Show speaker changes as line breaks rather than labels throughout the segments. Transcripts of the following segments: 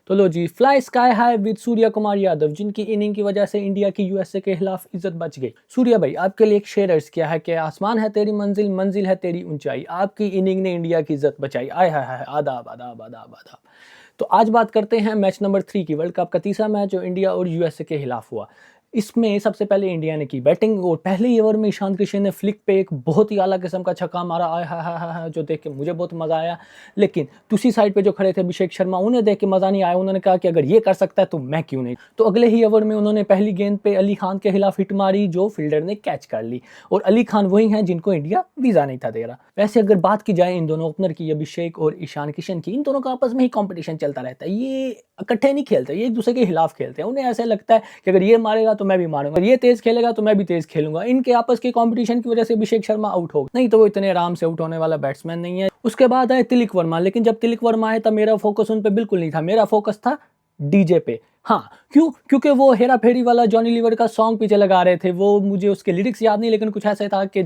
तो लो जी, fly sky high with Surya Kumar Yadav, जिनकी इनिंग की वजह से इंडिया की यूएसए के खिलाफ इज्जत बच गई। सूर्या भाई, आपके लिए एक शेर अर्ज किया है कि आसमान है तेरी मंजिल, मंजिल है तेरी ऊंचाई, आपकी इनिंग ने इंडिया की इज्जत बचाई। आय हाय हाय, आदाब आदाब आदाब आदाब। तो आज बात करते हैं मैच नंबर 3 की, वर्ल्ड कप का तीसरा मैच जो इंडिया और यूएसए के खिलाफ हुआ। इसमें सबसे पहले इंडिया ने की बैटिंग और पहले ही ओवर में ईशान किशन ने फ्लिक पे एक बहुत ही आला किस्म का छक्का मारा। आय हाय हाय हाय, जो देख के मुझे बहुत मजा आया। लेकिन दूसरी साइड पे जो खड़े थे अभिषेक शर्मा, उन्हें देख के मजा नहीं आया। उन्होंने कहा कि अगर ये कर सकता है तो मैं क्यों नहीं। तो अगले ही ओवर में उन्होंने पहली गेंद पे अली खान के खिलाफ हिट मारी जो फील्डर ने कैच कर ली। और अली खान वही हैं जिनको इंडिया वीजा नहीं था दे रहा। वैसे अगर बात की जाए इन दोनों ओपनर की, अभिषेक और ईशान किशन की, इन दोनों का आपस में ही कॉम्पिटिशन चलता रहता है। ये इकट्ठे नहीं खेलते, ये एक दूसरे के खिलाफ खेलते हैं। उन्हें ऐसा लगता है कि अगर ये मारेगा तो मैं भी मारूंगा, ये तेज खेलेगा तो मैं भी तेज खेलूंगा। इनके आपस के कंपटीशन की वजह से अभिषेक शर्मा आउट हो गया, नहीं तो वो इतने आराम से आउट होने वाला बैट्समैन नहीं है। उसके बाद आए तिलक वर्मा, लेकिन जब तिलक वर्मा आए तब मेरा फोकस उन पे बिल्कुल नहीं था, मेरा फोकस था डीजे पे। हाँ, क्यों? क्योंकि वो हेरा फेरी वाला जॉनी लीवर का सॉन्ग पीछे लगा रहे थे। वो मुझे उसके लिरिक्स याद नहीं, लेकिन कुछ ऐसा था कि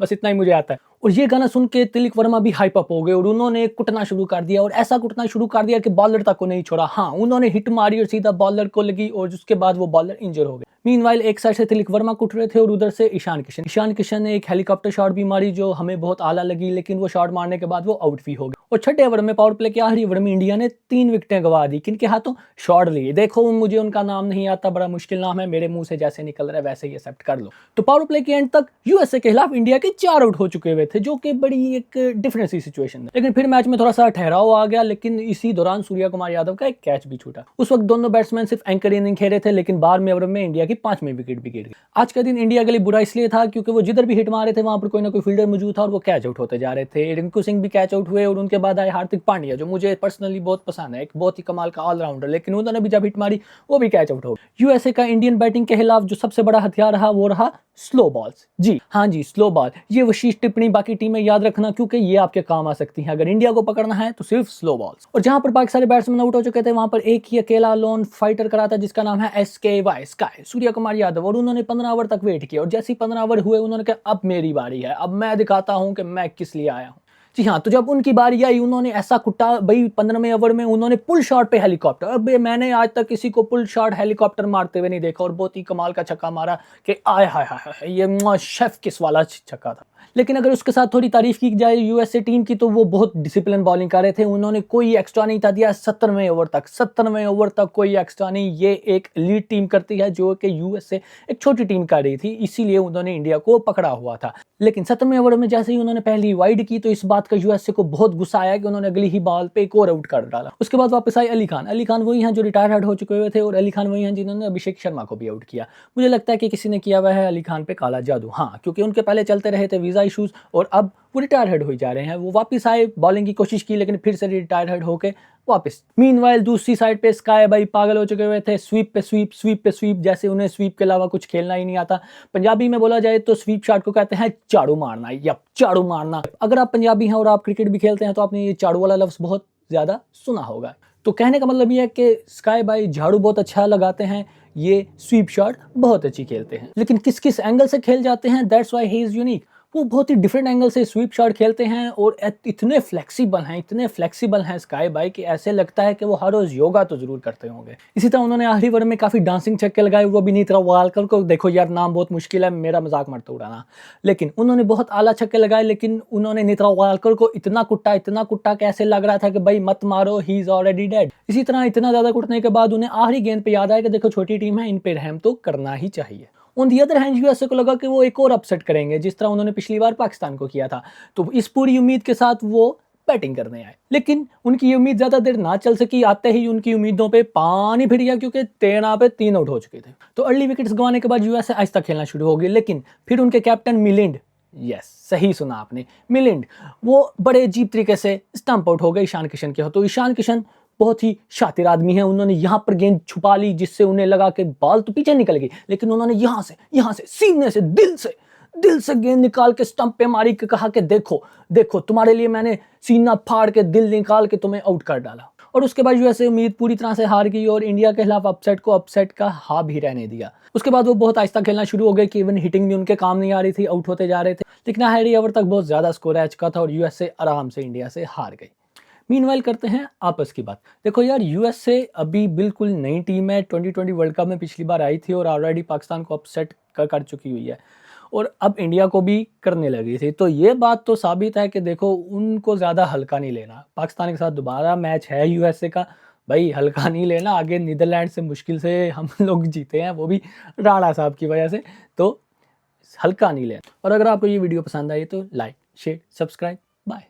बस इतना ही मुझे आता है। और ये गाना सुन के तिलक वर्मा भी हाइप अप हो गए और उन्होंने कुटना शुरू कर दिया, और ऐसा कुटना शुरू कर दिया कि बॉलर तक को नहीं छोड़ा। हाँ, उन्होंने हिट मारी और सीधा बॉलर को लगी और उसके बाद वो बॉलर इंजर हो गए। मीनवाइल एक साइड से तिलक वर्मा कुट रहे थे और उधर से ईशान किशन ने एक हेलीकॉप्टर शॉट भी मारी जो हमें बहुत आला लगी, लेकिन वो शॉट मारने के बाद वो आउट भी हो गए। और छठे ओवर में पावर प्ले के आखिरी ओवर में इंडिया ने 3 विकेटें गंवा दी। किनके हाथों? शॉट लिए। देखो, मुझे उनका नाम नहीं आता, बड़ा मुश्किल नाम है, मेरे मुंह से जैसे निकल रहा है वैसे ही एक्सेप्ट कर लो। तो पावर प्ले के एंड तक यूएसए के खिलाफ इंडिया के 4 आउट हो चुके हुए थे, जो कि बड़ी एक डिफरेंट सी सिचुएशन है। लेकिन फिर मैच में थोड़ा सा ठहराव आ गया, लेकिन इसी दौरान सूर्या कुमार यादव का एक कैच भी छूटा। उस वक्त दोनों बैट्समैन सिर्फ एंकर इनिंग खेले थे, लेकिन 12वें ओवर में इंडिया की 5वीं विकेट भी गिर गई। आज का दिन इंडिया के लिए बुरा इसलिए था क्योंकि वो जिधर भी हिट मारे थे वहां पर कोई ना कोई फील्डर मौजूद था और वो कैच आउट होते जा रहे थे। रिंकू सिंह भी कैच आउट हुए और उनके बाद आए हार्दिक पांड्या, जो मुझे पर्सनली बहुत पसंद है, एक बहुत ही कमाल का ऑलराउंडर, लेकिन उन्होंने भी जब हिट मारी वो भी कैच आउट हो गए। यूएसए का इंडियन बैटिंग के खिलाफ जो सबसे बड़ा हथियार रहा वो रहा स्लो बॉल्स। जी हाँ जी, स्लो बॉल। ये विशेष टिप्पणी बाकी टीमें याद रखना, क्योंकि ये आपके काम आ सकती हैं। अगर इंडिया को पकड़ना है तो सिर्फ स्लो बॉल्स। और जहां पर बाकी सारे बैट्समैन आउट हो चुके थे वहां पर एक ही अकेला लोन फाइटर करा था, जिसका नाम है SKY स्काई, सूर्या कुमार यादव। और उन्होंने 15 ओवर तक वेट किया और जैसे ही 15 ओवर हुए उन्होंने कहा अब मेरी बारी है, अब मैं दिखाता हूं कि मैं किस लिए आया हूं। जी हाँ, तो जब उनकी बारी आई उन्होंने ऐसा कुटा भाई, 15वें ओवर में उन्होंने पुल शॉट पे हेलीकॉप्टर। अब मैंने आज तक किसी को पुल शॉट हेलीकॉप्टर मारते हुए नहीं देखा, और बहुत ही कमाल का छक्का मारा कि आय हाय हाय, ये शेफ किस वाला छक्का था। लेकिन अगर उसके साथ थोड़ी तारीफ की जाए यूएसए टीम की, तो वो बहुत डिसिप्लिन बॉलिंग कर रहे थे। उन्होंने कोई एक्स्ट्रा नहीं था दिया 17वें ओवर तक कोई एक्स्ट्रा नहीं। ये एक लीड टीम करती है जो कि यूएसए एक छोटी टीम कर रही थी, इसीलिए उन्होंने इंडिया को पकड़ा हुआ था। लेकिन 17वें ओवर में जैसे ही उन्होंने पहली वाइड की तो इस बात का यूएसए को बहुत गुस्सा आया कि उन्होंने अगली ही बॉल पे एक और आउट कर डाला। उसके बाद वापस आए अली खान वही हैं जो रिटायर्ड हो चुके हुए थे, और अली खान वही हैं जिन्होंने अभिषेक शर्मा को भी आउट किया। मुझे लगता है कि किसी ने किया हुआ है अली खान पे काला जादू। हाँ, क्योंकि उनके पहले चलते रहे थे वीजा इशूज और अब वो रिटायर्ड हो जा रहे हैं। वो वापस आए, बॉलिंग की कोशिश की, लेकिन फिर से रिटायर्ड होके वापस। मीनवाइल दूसरी साइड पे स्काई भाई पागल हो चुके हुए थे, स्वीप पे स्वीप, स्वीप पे स्वीप, जैसे उन्हें स्वीप के अलावा कुछ खेलना ही नहीं आता। पंजाबी में बोला जाए तो स्वीप शॉट को कहते हैं झाड़ू मारना, या झाड़ू मारना। अगर आप पंजाबी हैं और आप क्रिकेट भी खेलते हैं तो आपने ये झाड़ू वाला लफ्ज बहुत ज्यादा सुना होगा। तो कहने का मतलब ये है कि स्काई भाई झाड़ू बहुत अच्छा लगाते हैं, ये स्वीप शॉट बहुत अच्छी खेलते हैं। लेकिन किस किस एंगल से खेल जाते हैं, that's why he is unique. वो बहुत ही डिफरेंट एंगल से स्वीप शॉट खेलते हैं और इतने फ्लेक्सिबल हैं स्काई भाई कि ऐसे लगता है कि वो हर रोज योगा तो जरूर करते होंगे। इसी तरह उन्होंने आखिरी ओवर में काफी डांसिंग छक्के लगाए, वो भी नीतरा वालकर को। देखो यार, नाम बहुत मुश्किल है, मेरा मजाक मत उड़ाना, लेकिन उन्होंने बहुत आला छक्के लगाए। लेकिन उन्होंने नीतरा वालकर को इतना कुट्टा कैसे लग रहा था कि भाई मत मारो, ही इज ऑलरेडी डेड। इसी तरह इतना ज्यादा कुटने के बाद उन्हें आखिरी गेंद पे याद आया कि देखो छोटी टीम है, इन पे रहम तो करना ही चाहिए। On the other hand USA को लगा कि वो एक और अपसेट करेंगे, जिस तरह उन्होंने पिछली बार पाकिस्तान को किया था। तो इस पूरी उम्मीद के साथ वो बैटिंग करने आए, लेकिन उनकी उम्मीद ज्यादा देर ना चल सकी। आते ही उनकी उम्मीदों पे पानी फिर गया, क्योंकि 13 पे 3 आउट हो चुके थे। तो अर्ली विकेट्स गंवाने के बाद यूएसए आहिस्ता खेलना शुरू हो गई, लेकिन फिर उनके कैप्टन मिलिंड, यस सही सुना आपने, मिलिंड, वो बड़े अजीब तरीके से स्टंप आउट हो गए ईशान किशन के। तो ईशान किशन बहुत ही शातिर आदमी है, उन्होंने यहाँ पर गेंद छुपा ली, जिससे उन्हें लगा कि बॉल तो पीछे निकल गई, लेकिन उन्होंने यहाँ से सीने से दिल से गेंद निकाल के स्टंप पे मारी के कहा कि देखो तुम्हारे लिए मैंने सीना फाड़ के दिल निकाल के तुम्हें आउट कर डाला। और उसके बाद यूएसए उम्मीद पूरी तरह से हार गई और इंडिया के खिलाफ अपसेट को अपसेट का हा भी रहने दिया। उसके बाद वो बहुत आहिस्ता खेलना शुरू हो गए कि इवन हिटिंग भी उनके काम नहीं आ रही थी, आउट होते जा रहे थे, लेकिन हैरी ओवर तक बहुत ज़्यादा स्कोर आ चुका था और यूएसए आराम से इंडिया से हार गई। मीनवाइल करते हैं आपस की बात। देखो यार, यूएसए अभी बिल्कुल नई टीम है, 2020 वर्ल्ड कप में पिछली बार आई थी और ऑलरेडी पाकिस्तान को अपसेट कर चुकी हुई है और अब इंडिया को भी करने लगी थी। तो ये बात तो साबित है कि देखो, उनको ज़्यादा हल्का नहीं लेना। पाकिस्तान के साथ दोबारा मैच है यूएसए का, भाई हल्का नहीं लेना। आगे नीदरलैंड से मुश्किल से हम लोग जीते हैं, वो भी राणा साहब की वजह से, तो हल्का नहीं लेना। और अगर आपको ये वीडियो पसंद आई तो लाइक, शेयर, सब्सक्राइब। बाय।